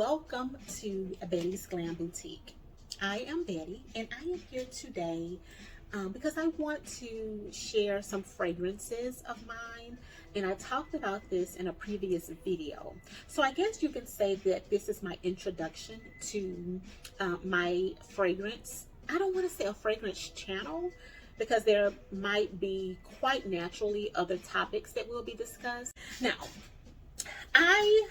Welcome to Betty's Glam Boutique. I am Betty and I am here today because I want to share some fragrances of mine, and I talked about this in a previous video. So I guess you can say that this is my introduction to my fragrance. I don't want to say a fragrance channel because there might be quite naturally other topics that will be discussed. Now, I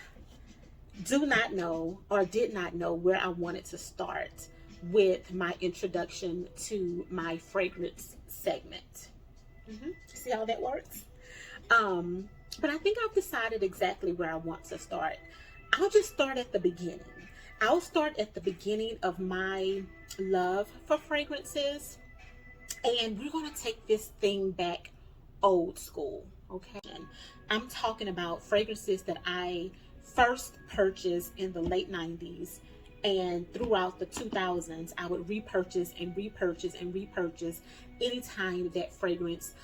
do not know or did not know where I wanted to start with my introduction to my fragrance segment. See how that works? But I think I've decided exactly where I want to start. I'll just start at the beginning. I'll start at the beginning of my love for fragrances, and we're going to take this thing back old school, okay? I'm talking about fragrances that I first purchased in the late 90's, and throughout the 2000s I would repurchase and repurchase and repurchase anytime that fragrance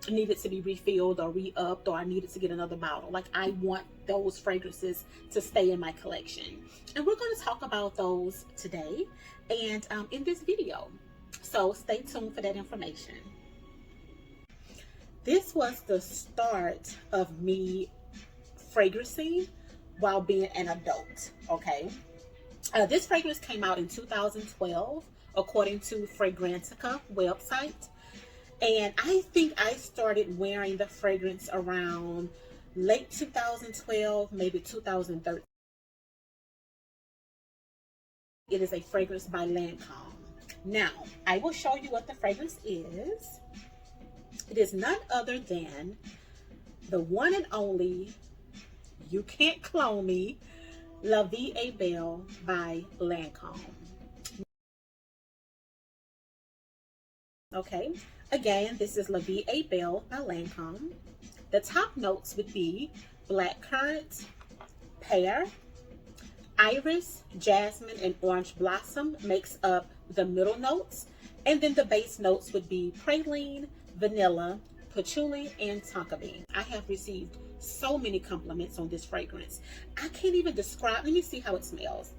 needed to be refilled or re-upped, or I needed to get another bottle. Like, I want those fragrances to stay in my collection, and we're going to talk about those today and in this video, so stay tuned for that information. This was the start of me fragrancing while being an adult, okay? This fragrance came out in 2012, according to Fragrantica website. And I think I started wearing the fragrance around late 2012, maybe 2013. It is a fragrance by Lancome. Now, I will show you what the fragrance is. It is none other than the one and only, you can't clone me, La Vie est Belle by Lancome. Okay, again, this is La Vie est Belle by Lancome. The top notes would be blackcurrant, pear, iris, jasmine, and orange blossom makes up the middle notes. And then the base notes would be praline, vanilla, patchouli, and tonka bean. I have received so many compliments on this fragrance. I can't even describe. Let me see how it smells.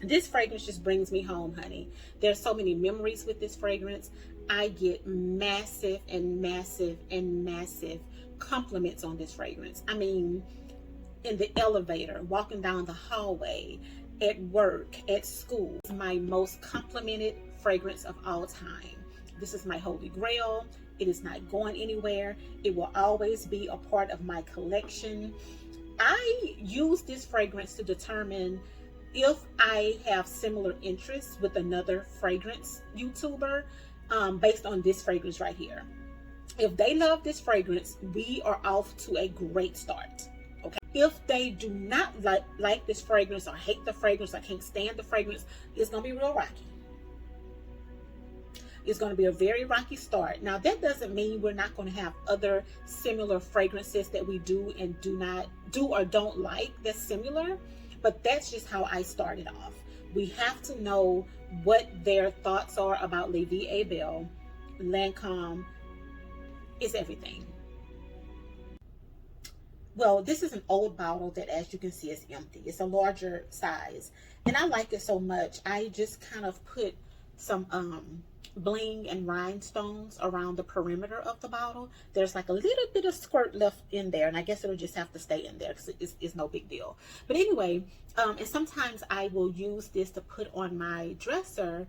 This fragrance just brings me home, honey. There's so many memories with this fragrance. I get massive and massive and massive compliments on this fragrance. I mean, in the elevator, walking down the hallway, at work, at school. It's my most complimented fragrance of all time. This is my holy grail. It is not going anywhere. It will always be a part of my collection. I use this fragrance to determine if I have similar interests with another fragrance YouTuber, based on this fragrance right here. If they love this fragrance, we are off to a great start. Okay. If they do not like this fragrance, or hate the fragrance, or can't stand the fragrance, it's gonna be real rocky. It's going to be a very rocky start. Now, that doesn't mean we're not going to have other similar fragrances that we do and do not do or don't like that's similar, but that's just how I started off. We have to know what their thoughts are about La Vie est Belle. Lancome is everything. Well, this is an old bottle that, as you can see, is empty. It's a larger size, and I like it so much, I just kind of put some bling and rhinestones around the perimeter of the bottle. There's like a little bit of squirt left in there, and I guess it'll just have to stay in there because it's no big deal. But anyway, and sometimes I will use this to put on my dresser,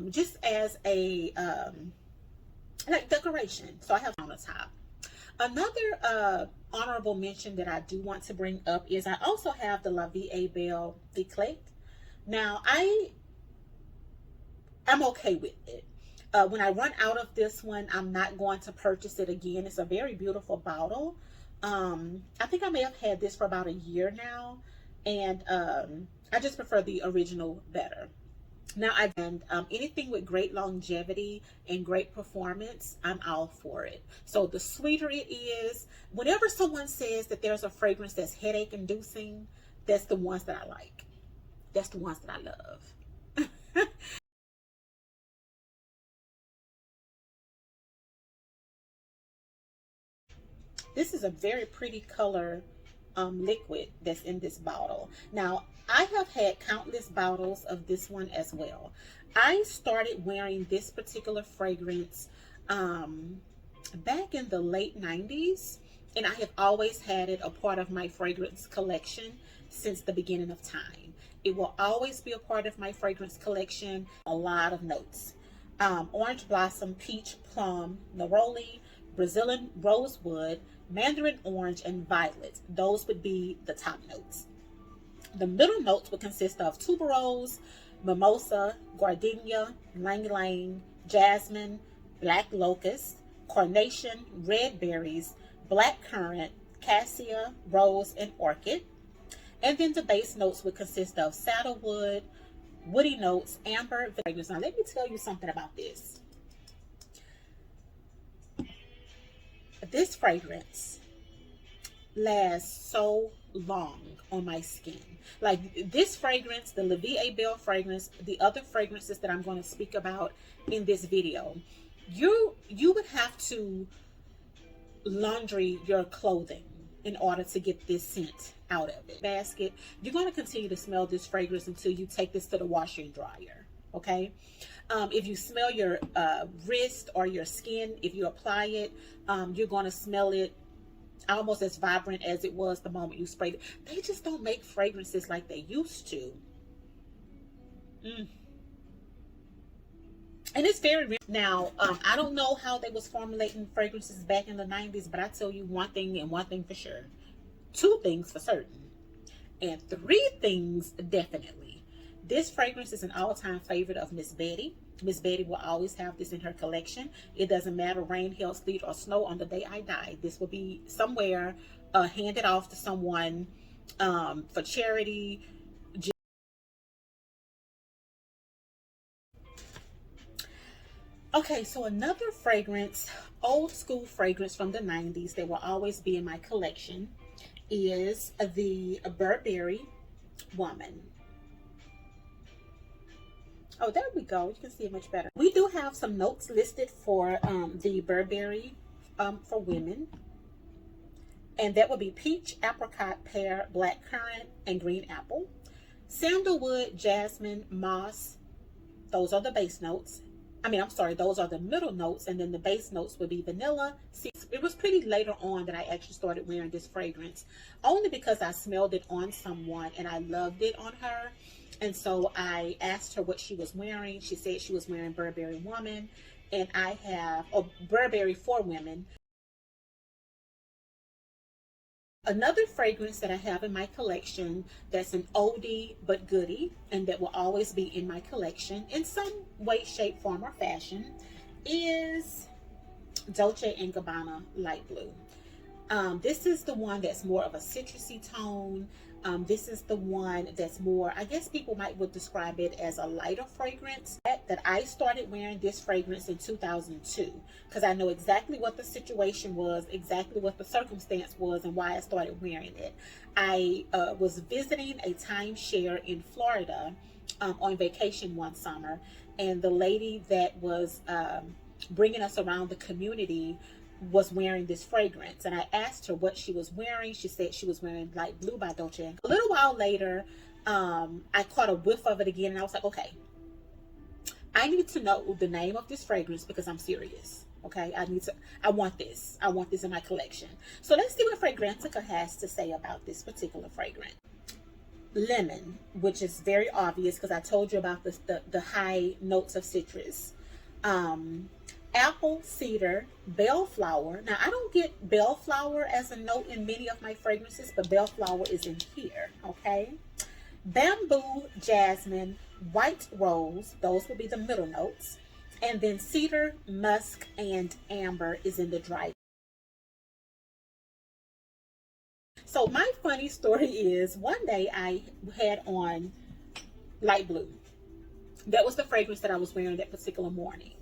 just as a like decoration. So I have on the top. Another honorable mention that I do want to bring up is I also have the La Vie est Belle Eclat. Now, I'm okay with it. When I run out of this one, I'm not going to purchase it again. It's a very beautiful bottle. I think I may have had this for about a year now, and I just prefer the original better. Now, anything with great longevity and great performance, I'm all for it. So the sweeter it is, whenever someone says that there's a fragrance that's headache inducing, that's the ones that I like. That's the ones that I love. This is a very pretty color liquid that's in this bottle. Now, I have had countless bottles of this one as well. I started wearing this particular fragrance back in the late 90's, and I have always had it a part of my fragrance collection since the beginning of time. It will always be a part of my fragrance collection. A lot of notes. Orange blossom, peach, plum, neroli, Brazilian rosewood, mandarin orange, and violet. Those would be the top notes. The middle notes would consist of tuberose, mimosa, gardenia, lang lang, jasmine, black locust, carnation, red berries, black currant, cassia, rose, and orchid. And then the base notes would consist of sandalwood, woody notes, amber, fragrance. Now let me tell you something about this. This fragrance lasts so long on my skin. Like this fragrance, the La Vie est Belle fragrance, the other fragrances that I'm going to speak about in this video, you would have to laundry your clothing in order to get this scent out of it. Basket, you're going to continue to smell this fragrance until you take this to the washer and dryer. Okay, if you smell your wrist or your skin, if you apply it, you're going to smell it almost as vibrant as it was the moment you sprayed it. They just don't make fragrances like they used to. And it's very now. I don't know how they was formulating fragrances back in the 90's, but I tell you one thing and one thing for sure, two things for certain, and three things definitely. This fragrance is an all-time favorite of Miss Betty. Miss Betty will always have this in her collection. It doesn't matter rain, hail, sleet, or snow on the day I die. This will be somewhere handed off to someone for charity. Okay, so another fragrance, old school fragrance from the 90's that will always be in my collection is the Burberry Woman. Oh, there we go. You can see it much better. We do have some notes listed for the Burberry for women. And that would be peach, apricot, pear, black currant, and green apple. Sandalwood, jasmine, moss. Those are the base notes. Those are the middle notes, and then the base notes would be vanilla. See, it was pretty later on that I actually started wearing this fragrance, only because I smelled it on someone and I loved it on her. And so I asked her what she was wearing. She said she was wearing Burberry Woman, and I have Burberry for Women. Another fragrance that I have in my collection that's an oldie but goodie, and that will always be in my collection in some way, shape, form, or fashion, is Dolce & Gabbana Light Blue. This is the one that's more of a citrusy tone. This is the one that's more, I guess people would describe it as a lighter fragrance. That I started wearing this fragrance in 2002 because I know exactly what the situation was, exactly what the circumstance was, and why I started wearing it. I was visiting a timeshare in Florida on vacation one summer, and the lady that was bringing us around the community was wearing this fragrance, and I asked her what she was wearing. She said she was wearing Light Blue by Dolce. A little while later, I caught a whiff of it again, and I was like, okay, I need to know the name of this fragrance because I'm serious. Okay, I want this in my collection. So let's see what Fragrantica has to say about this particular fragrance. Lemon, which is very obvious because I told you about the high notes of citrus. Apple, cedar, bellflower. Now, I don't get bellflower as a note in many of my fragrances, but bellflower is in here, okay? Bamboo, jasmine, white rose. Those will be the middle notes. And then cedar, musk, and amber is in the dry. So my funny story is one day I had on Light Blue. That was the fragrance that I was wearing that particular morning.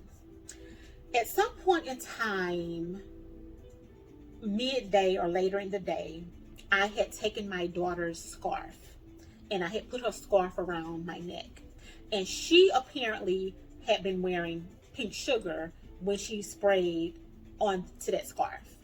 At some point in time, midday or later in the day, I had taken my daughter's scarf and I had put her scarf around my neck. And she apparently had been wearing pink sugar when she sprayed onto that scarf.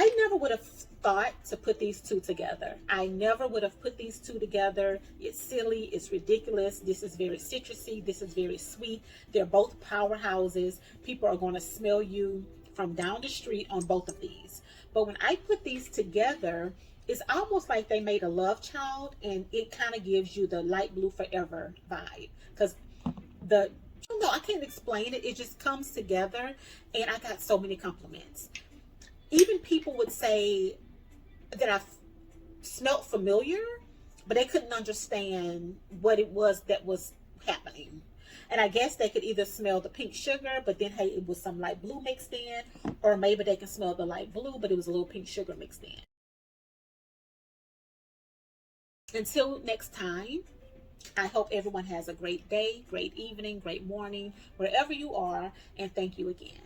I never would have thought to put these two together. I never would have put these two together. It's silly. It's ridiculous. This is very citrusy. This is very sweet. They're both powerhouses. People are going to smell you from down the street on both of these. But when I put these together, it's almost like they made a love child, and it kind of gives you the light blue forever vibe. Because I don't know, I can't explain it. It just comes together, and I got so many compliments. Even people would say that I smelled familiar, but they couldn't understand what it was that was happening. And I guess they could either smell the pink sugar, but then, hey, it was some light blue mixed in, or maybe they can smell the light blue, but it was a little pink sugar mixed in. Until next time, I hope everyone has a great day, great evening, great morning, wherever you are, and thank you again.